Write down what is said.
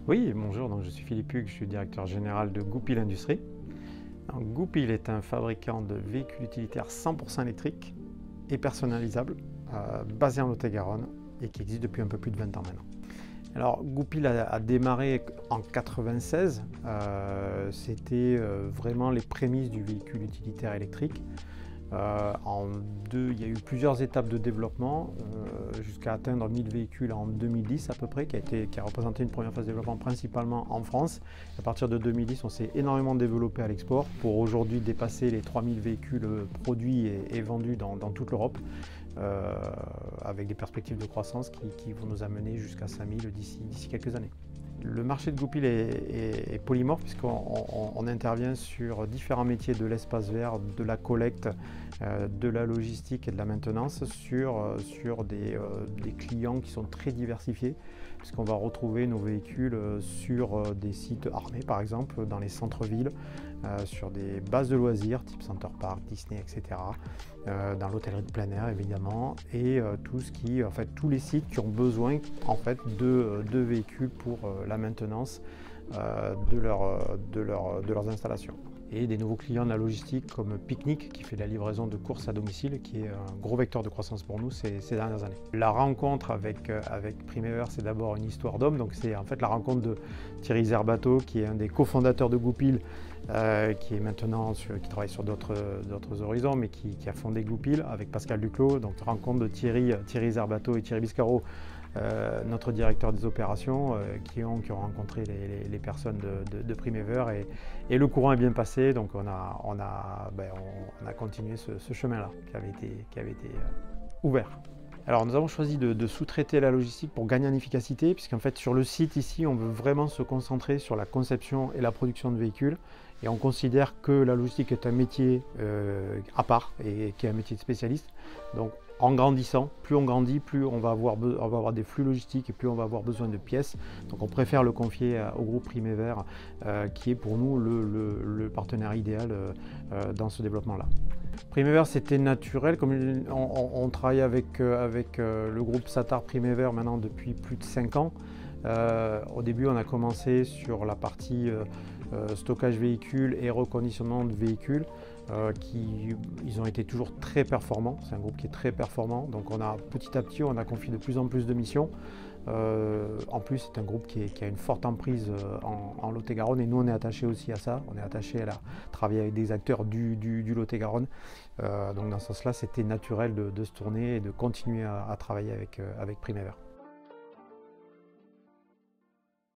Oui, bonjour, donc je suis Philippe Hugues, je suis directeur général de Goupil Industries. Goupil est un fabricant de véhicules utilitaires 100% électriques et personnalisables, basé en Lot-et-Garonne et qui existe depuis un peu plus de 20 ans maintenant. Alors Goupil a démarré en 96, c'était vraiment les prémices du véhicule utilitaire électrique. Il y a eu plusieurs étapes de développement jusqu'à atteindre 1000 véhicules en 2010 à peu près, qui a représenté une première phase de développement principalement en France. À partir de 2010, on s'est énormément développé à l'export pour aujourd'hui dépasser les 3000 véhicules produits et vendus dans toute l'Europe, avec des perspectives de croissance qui vont nous amener jusqu'à 5000 d'ici quelques années. Le marché de Goupil est polymorphe puisqu'on intervient sur différents métiers de l'espace vert, de la collecte, de la logistique et de la maintenance sur des clients qui sont très diversifiés puisqu'on va retrouver nos véhicules sur des sites armés par exemple, dans les centres-villes, sur des bases de loisirs type Center Park, Disney, etc. Dans l'hôtellerie de plein air évidemment et tous les sites qui ont besoin en fait de véhicules pour la maintenance de leurs installations. Et des nouveaux clients de la logistique comme Picnic qui fait de la livraison de courses à domicile qui est un gros vecteur de croissance pour nous ces dernières années. La rencontre avec Primever, c'est d'abord une histoire d'homme, donc c'est en fait la rencontre de Thierry Zerbato qui est un des cofondateurs de Goupil, qui est maintenant qui travaille sur d'autres horizons mais qui a fondé Goupil avec Pascal Duclos, donc rencontre de Thierry Zerbato et Thierry Biscaro, notre directeur des opérations, qui ont rencontré les personnes de Primever et le courant est bien passé, donc on a continué ce chemin-là qui avait été ouvert. Alors nous avons choisi de sous-traiter la logistique pour gagner en efficacité, puisqu'en fait sur le site ici on veut vraiment se concentrer sur la conception et la production de véhicules et on considère que la logistique est un métier à part et qui est un métier de spécialiste. Donc en grandissant, plus on grandit, plus on va avoir des flux logistiques et plus on va avoir besoin de pièces. Donc on préfère le confier au groupe Primever, qui est pour nous le partenaire idéal dans ce développement-là. Primever, c'était naturel, comme on travaille avec le groupe Satar Primever maintenant depuis plus de 5 ans. Au début, on a commencé sur la partie stockage véhicules et reconditionnement de véhicules. Ils ont été toujours très performants, c'est un groupe qui est très performant, donc petit à petit on a confié de plus en plus de missions. En plus c'est un groupe qui a une forte emprise en Lot-et-Garonne et nous on est attachés aussi à ça, on est attachés à travailler avec des acteurs du Lot-et-Garonne. Donc dans ce sens-là c'était naturel de se tourner et de continuer à travailler avec Primever.